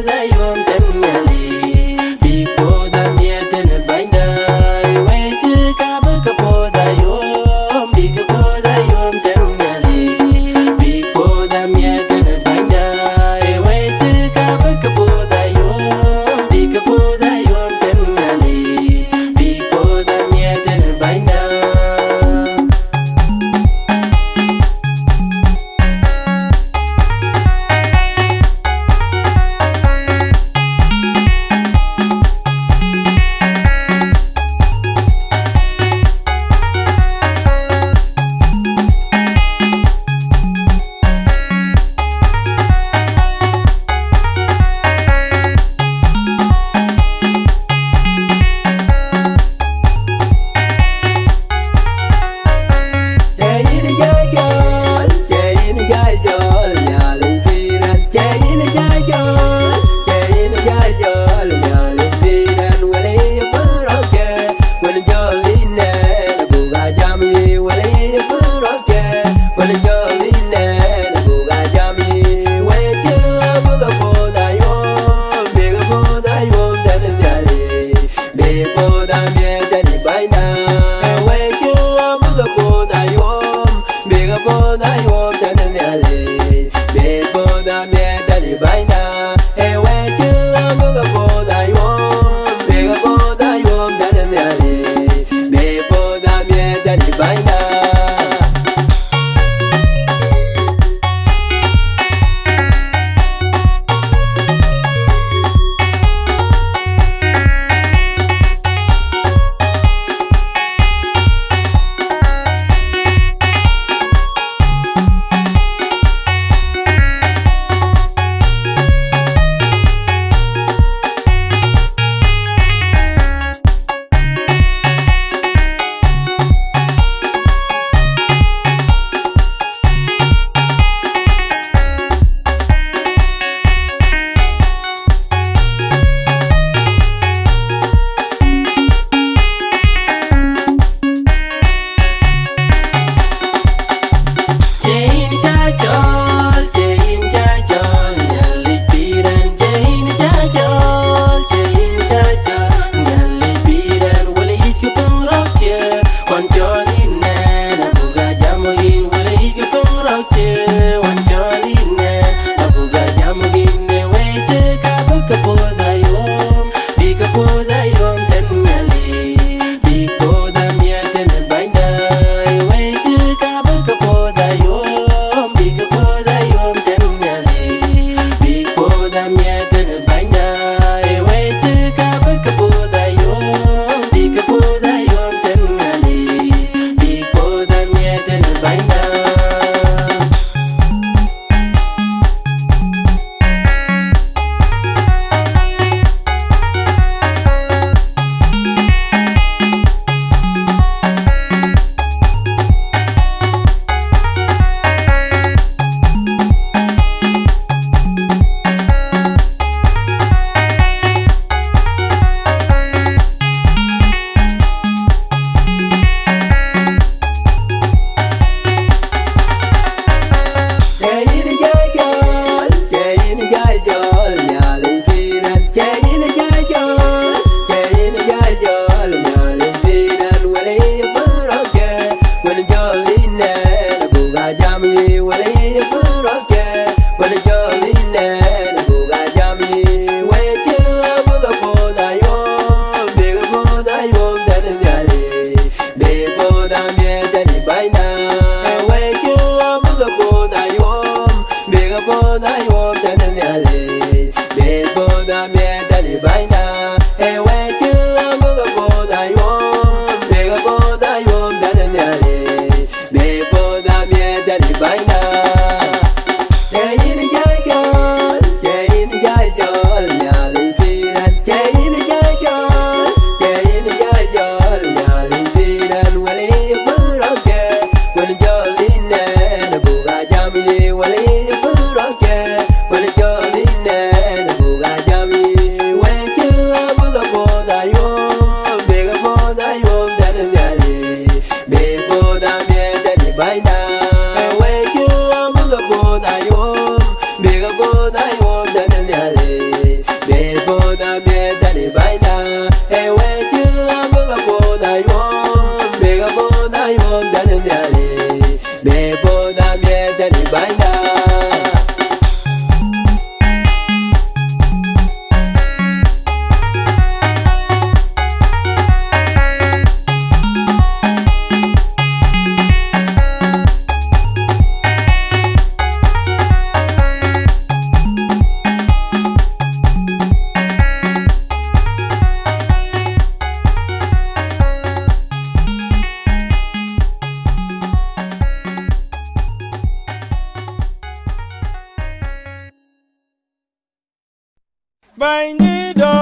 Wali Bindi do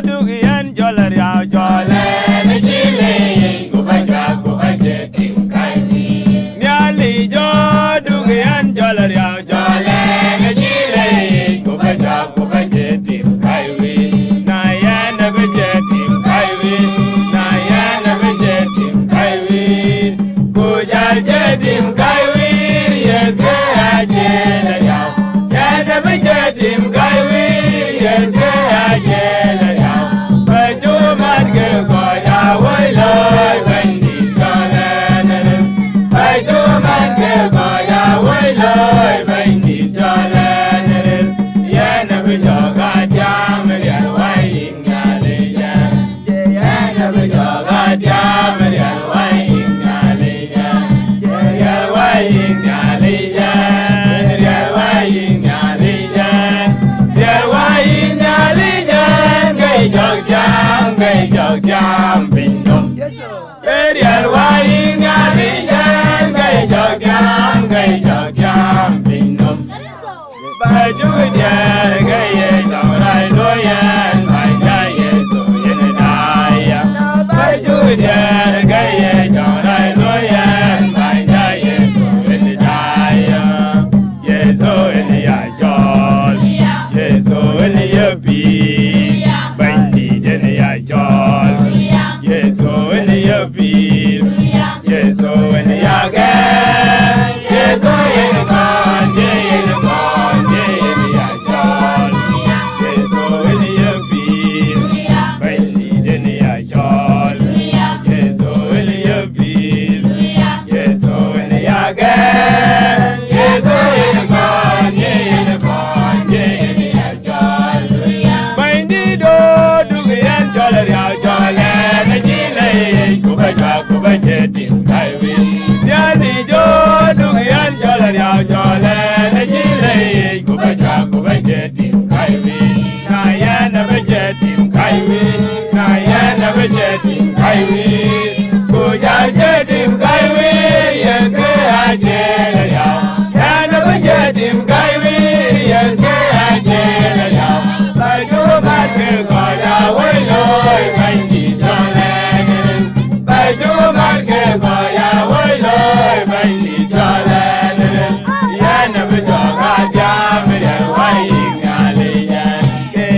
dugian jolar ya jole le chile kuba jetim kaiwi Nyali jo dugian jolar ya jole le chile kuba jetim kaiwi Na ya na bejetim kaiwi na ya na jetim kaiwi kuja jetim kaiwi ye ke ajela ya ya na jetim kaiwi ye ke ajela ya bajo marge ko ya wailo bandi jalana bajo marge ko ya wailo bandi jalana ya na bejoga jam ya wayin gale ya ya na bejoga jam ya wayin gale ya ya wayin gale ya ya wayin gale ya ya wayin gale ya gai jog jam bindum ya wayin gale ya gai jog jam bindum baju dia gaya jaurai loyan banja yeso yen daya baju dia gaya jaurai loyan banja yeso yen daya yeso yen ya jol yeso yen ya bi bandi yen ya jol yeso yen ya bi yeso yen ya ga yeso yen kan yen kan yen ya jol yeso yen ya bi bandi yen ya jol yeso yen ya bi yeso yen ya ga yeso yen kan yen ya jol Bindi do dugian jolar ya jole le chile kuba jetim kaiwi Nyali jo dugian jolar ya jole le chile kuba jetim kaiwi Na ya na bejetim kaiwi na ya na jetim kaiwi kuja jetim kaiwi ye ke ajela ya ya na jetim kaiwi ye ke ajela ya bajo marke ko ya wailo bandi jalana bajo marke ko ya wailo bandi jalana ya na bejoga jam ya wayin gale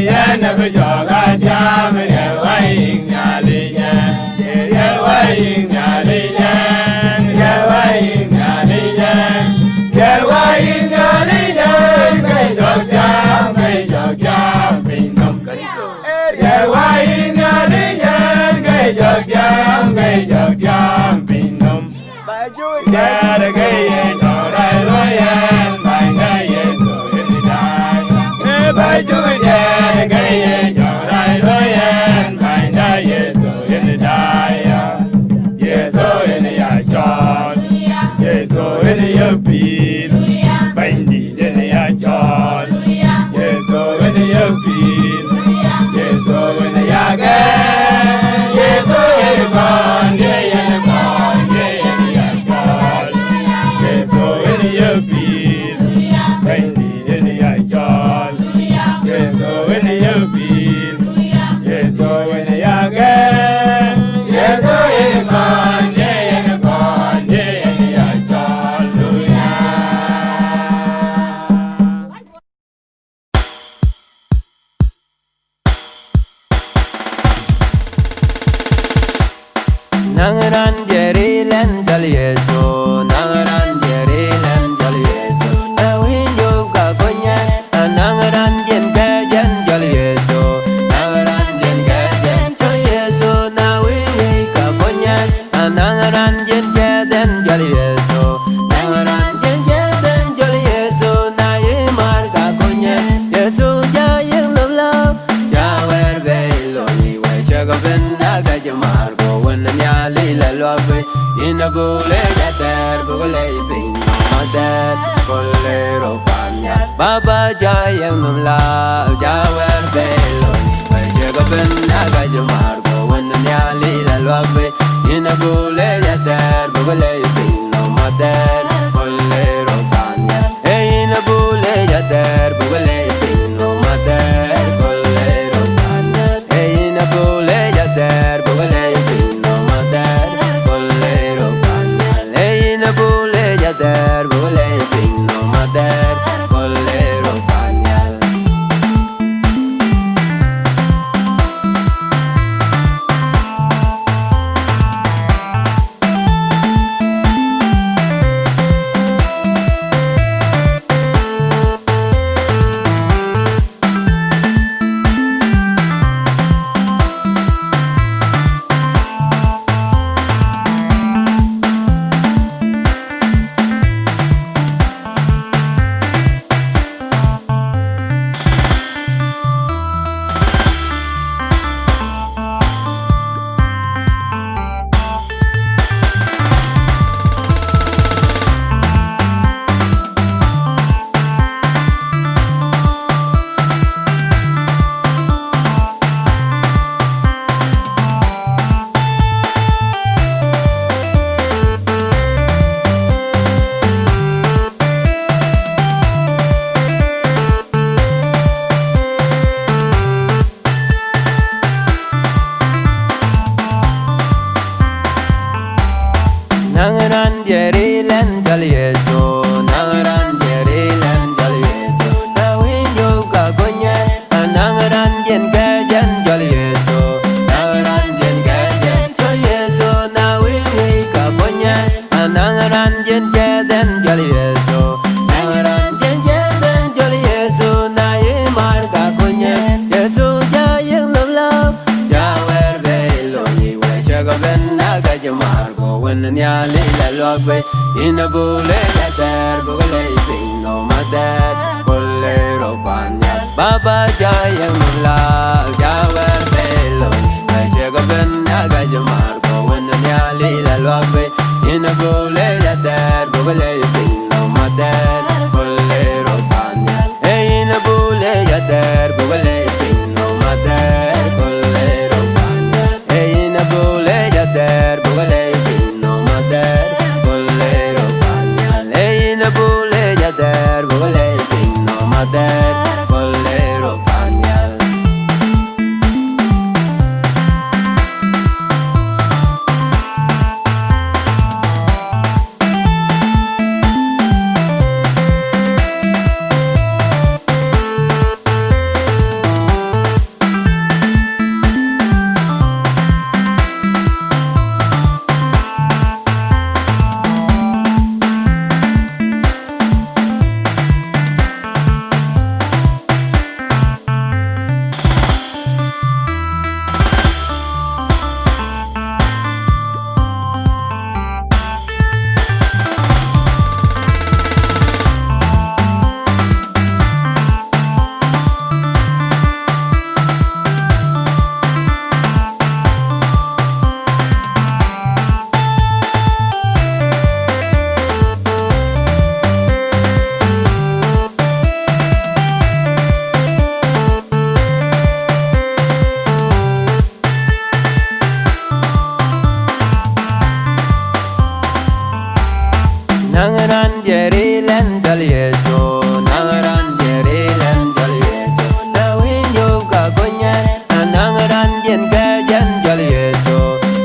ya na bejoga jam ya wayin gale ya wayin gale ya wayin gale ya wayin gale kai jog jam bindum ya wayin gale kai jog jam bindum Baju ya da gaya jaurai loyan banga yeso yen daya baju ya da gaya jaurai loyan banga yeso yen daya yeso yen ya jol yeso yen ya bil bandi yen ya jol yeso yen ya bil yeso yen ya ga yeso yen kon yen ya jol yeso yen ya bil bandi yen ya jol yeso yen ya bil yeso yen ya ga yeso yen kon yen ya jol ya Nangaran jerilen jal yeso nangaran jerilen jal yeso nawin yoga gonya nangaran jen gajan jal yeso nangaran jen gajan jal yeso nawin ka gonya nangaran jen jadan jal yeso nangaran jen jadan jal yeso nayimar ka gonya yeso jayeng love jawer belo ni wa chagaben naga jamar go nyali la lobe ina gule gater gule pin madat kolero panya baba jayang numla jawer belon bajaga ben naga jamar go wan nyali la lobe ina gule gater gule pin madat kolero panya ina gule gater gule pin madat kolero gajan jol Yesu nangaranjen gajan jol Yesu na wingi kaponya nangaranjen jadan jol Yesu nangaranjen jadan jol Yesu na imar kaponya Yesu jayeng lalau jawer belo ni we chagaben naga jamar go wen nyali la logbe inabule la ter bule no madad bolero panya baba jayang la jawer belo ay chagaben naga jamar ko wen nyali la logbe inabule la ter bule no madad bolero panya ay inabule la ter bule no madad bolero panya ay inabule la ter bule no madad bolero panya ay inabule la ter bule no madad bolero panya nangaran jerilen jol Yesu nangaran jerilen jol Yesu na winjo ka gonya nangaran jen gajan jol Yesu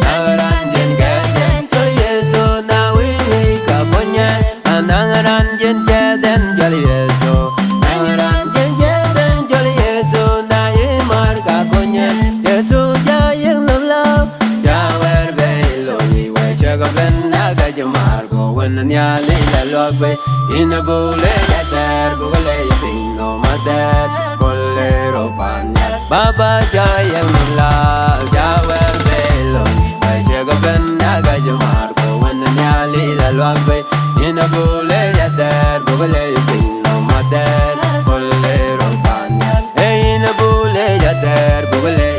nangaran jen gajan jol Yesu na wingi ka gonya nangaran jen jadan jol Yesu nangaran jen jadan jol Yesu na imar ka gonya Yesu jayeng lalau jawer belo ni we chagaben naga jamar go wen nyali la logbe inabule la ter bule no madad bolero panya baba jayang la jawer belo ay chagaben naga jamar go wen nyali la logbe inabule la ter bule no madad bolero panya ay inabule la ter bule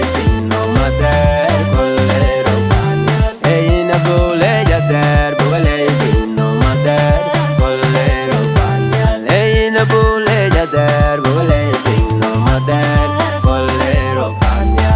no madad bolero panya ay inabule la ter bule no madad bolero panya ay inabule la ter bule no madad bolero panya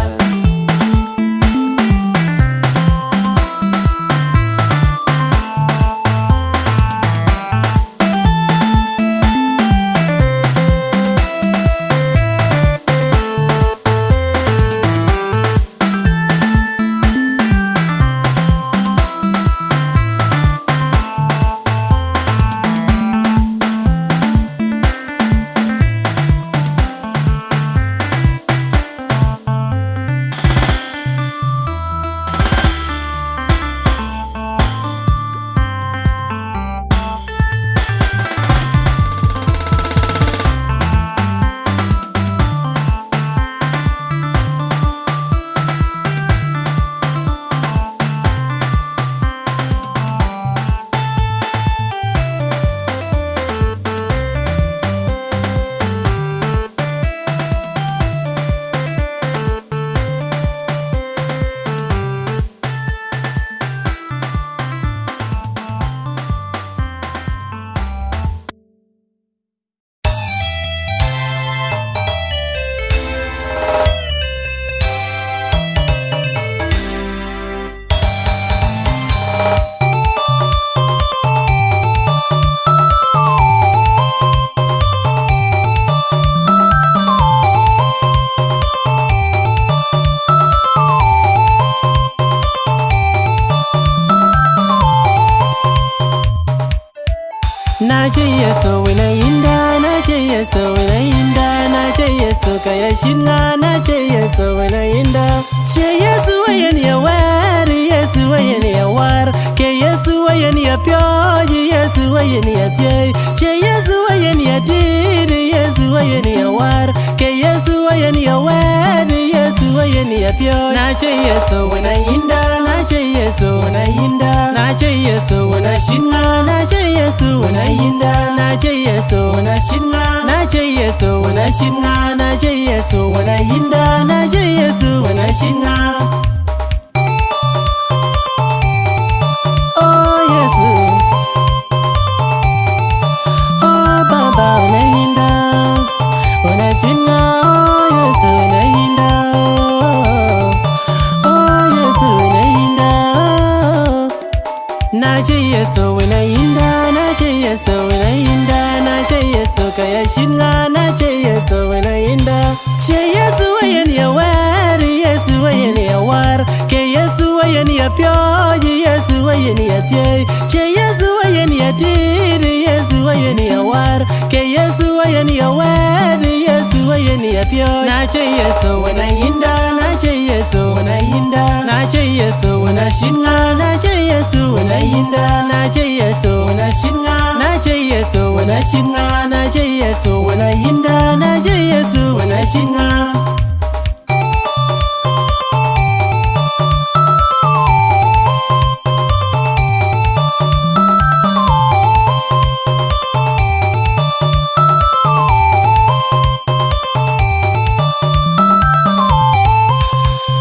nace yeso wina inda nace yeso wina inda nace yeso kaya shinga nace yeso Yesu wena inda. Che Yesu wayeni ya wari, Yesu wayeni ya war. Ke Yesu wayeni ya pyoji, Yesu wayeni ya tiei. Che Yesu wayeni ya diri, Yesu wayeni ya war. Ke Yesu wayeni ya wari, Yesu wayeni ya pyoji. Na che Yesu wena inda, na che Yesu wena inda. Na che Yesu wena shinga, na che Yesu wena inda. Na che Yesu wena shinga, na che Yesu wena shinga. Na che Yesu wena inda, na che Yesu wena shinga. Oh Yesu, oh Baba wena inda, wena shinga. Oh Yesu wena inda, oh Yesu wena inda. Na che Yesu wena inda, na che Yesu wena inda. Na che Yesu kaya shinga, na che Yesu wena inda. Che Yesu wayeni ya wari, Yesu wayeni ya war. Ke Yesu wayeni ya pyoji, Yesu wayeni ya tiei. Che Yesu wayeni ya diri, Yesu wayeni ya war. Ke Yesu wayeni ya wari, Yesu wayeni ya pyoji. Na che Yesu wena inda, na che Yesu wena inda. Na che Yesu wena shinga, na che Yesu wena inda. Na che Yesu wena shinga, na che Yesu wena shinga. Na che Yesu wena inda, na che Yesu wena shinga.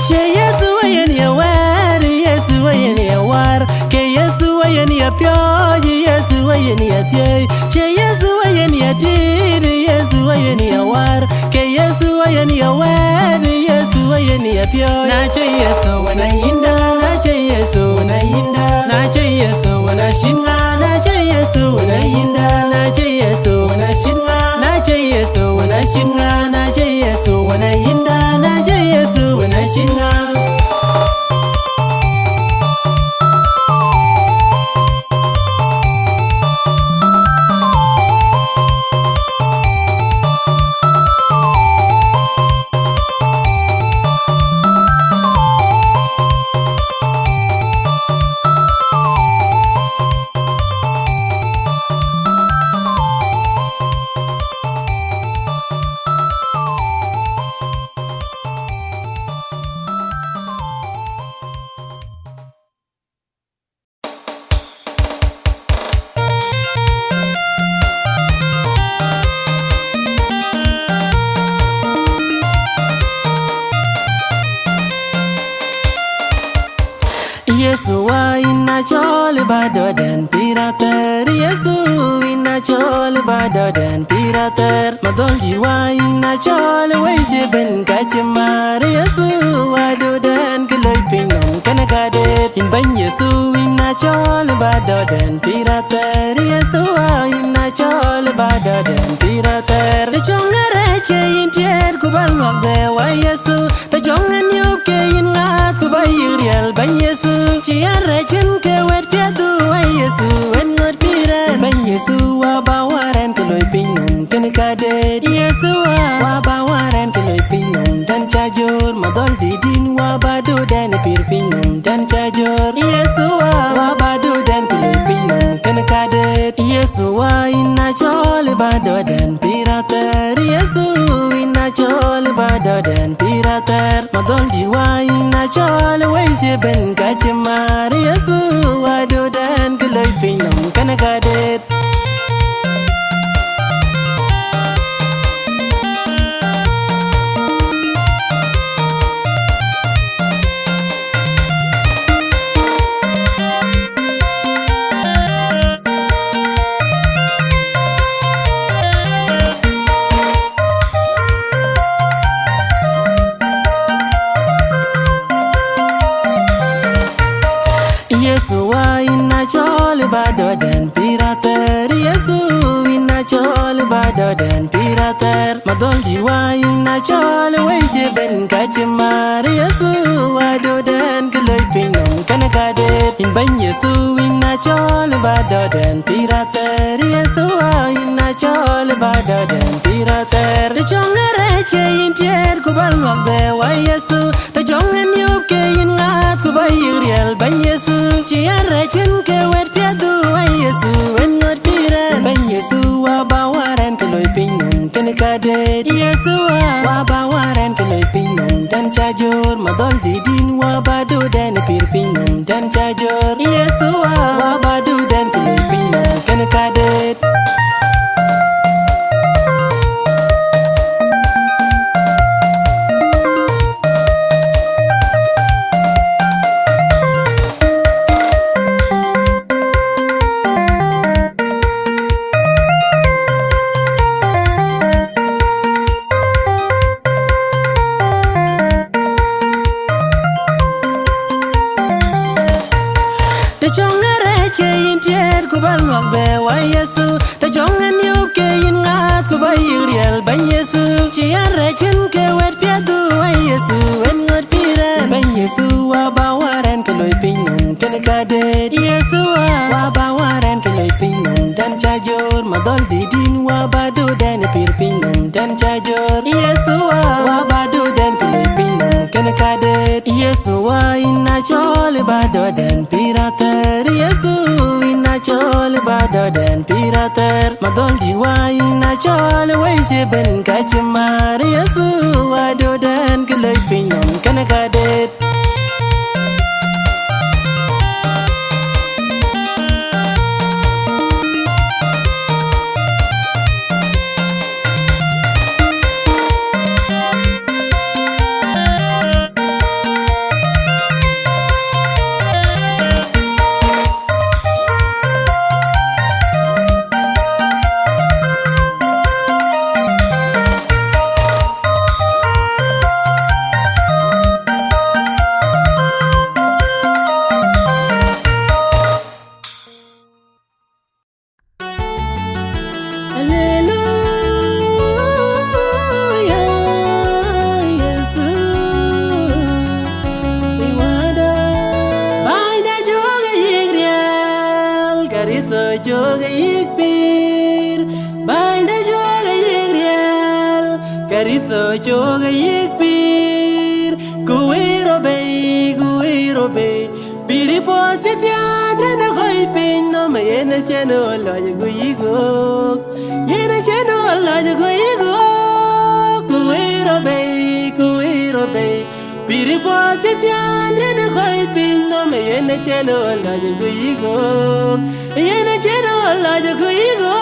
Che Yesu wayeni ya wari, Yesu wayeni ya war. Ke Yesu wayeni ya pyoji, Yesu wayeni ya tiei. Che Yesu wayeni ya diri, Yesu wayeni ya war. Ke Yesu wayeni ya wari, Yesu wayeni ya pyoji. Na che Yesu wena inda, na che Yesu wena inda. Na che Yesu wena shinga, na che Yesu wena inda. Na che Yesu wena shinga, na che Yesu wena shinga. Na che Yesu wena inda, na che Yesu wena shinga. Yesu wa inna chole badoden pirater. Yesu inna chole badoden pirater. Madolji wa inna chole weje ben kachimar. Yesu wa doden kiloy pinon kanakade. Imban Yesu inna chole badoden pirater. Yesu wa inna chole badoden pirater. The chongare ke intier kubal magde wa Yesu. The chongan yu ke ingat kubayirial ban Yesu. Chiara ken ke wet piadu wa Yesu en ngot piran ban Yesu wa bawaran keloy pinon ken kade. Yesu wa bawaran keloy pinon dan chajur madol didin wa badu dan pir pinon dan chajur. Yesu wa badu dan keloy pinon ken kade. Yesu wa inna chole badu dan pirater. Yesu inna chole badu dan pirater. Madol jiwa inna chole weje ben kachimar. Yesu wa dodan keloy pinon ken kade. Yesu wa inna chole badoden pirater. Yesu inna chole badoden pirater. Madolji wa inna chole weje ben kachimar. Yesu wa doden keloy pinon kanakade. Imban Yesu inna chole badoden pirater. Yesu wa inna chole badoden pirater. The chongare ke intier kubal luộc bè wa Yesu ta chong en yup ke yin ngat ku ba yiriel ban Yesu chi ara chen ke wet pia du wa Yesu en ngot pira ban Yesu wa ba waren ke loy pin nun ten ka de Yesu wa ba waren ke loy pin nun ten cha jor ma dol di din wa ba du den pir pin nun ten cha jor Yesu wa ba du den ke loy pin nun ten ka de chong are ke yin tiet ku ban luộc bè wa Yesu ta chong en yup ke yin ngat ku ba yiriel ban Yesu chi are chen ke wet pia du wa Yesu en ngot pira ban Yesu wa ba waren ke loy pin nun ten ka de Yesu wa ba waren ke loy pin nun ten cha jor ma dol di din wa ba du den pir pin nun ten cha jor Yesu wa ba du den ke loy pin nun ten ka de Yesu wa inna chol ba do den pirater Yesu inna chol ba do den pirater madol di wa inna chol we je ben ka chimar Yesu wa do den ke loy pin nun kana ka de joga yikpir banda joga yigriel kariso joga yikpir guiro be piri poche tiada na koi pin no me yena cheno la guigo yena cheno la guigo guiro be piri poche tiada na koi pin no me yena cheno la guigo yena cheno la guigo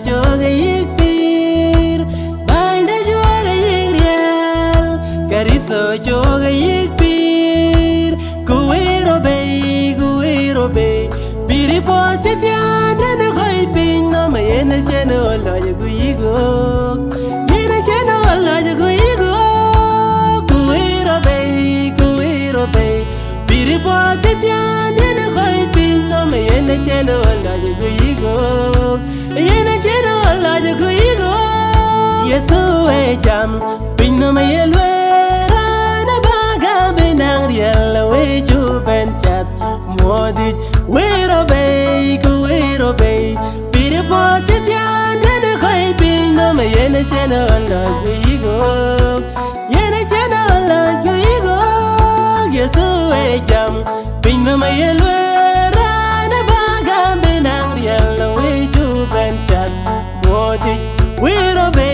joga yikpir banda joga yigriel kariso joga yikpir guiro be piri poche tiada na koi pin no me yena cheno la guigo yena cheno la guigo guiro be piri poche tiada na koi pin no me yena cheno la guigo yena cheno la guigo Yesu e jam pin no me yelwera na baga benang riel we ju ben chat modit wero be pire poche tianda na koi pin no me yena cheno la guigo yena cheno la guigo Yesu e jam pin no me yelwera na baga benang riel we ju ben chat modit wero be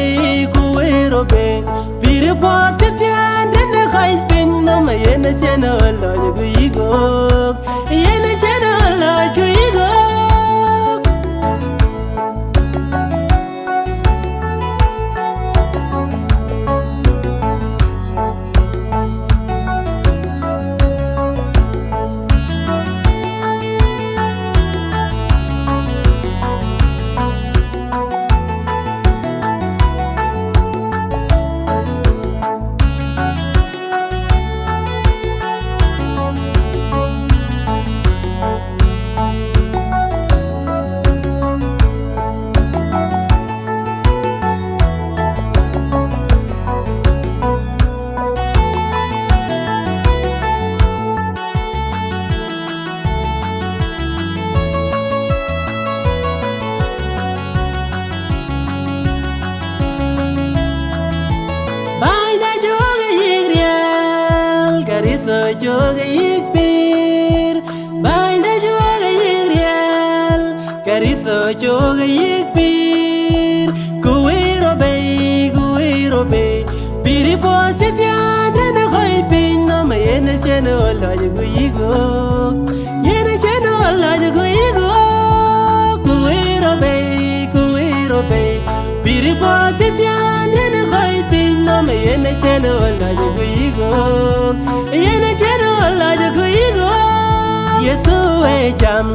pire poche tianda na koi pin no me yena cheno la guigo yena cheno la guigo Kariso joga yikpir Bainde joga yiriel Kariso joga yikpir Kuwiro bay Piri poche tiada na koi pin No me yene chene wala jugu yigo Yene chene wala jugu yigo Kuwiro bay Piri poche tiada na koi pin No me yene chene wala jugu yigo Yene chene wala jugu yigo Yesu e jam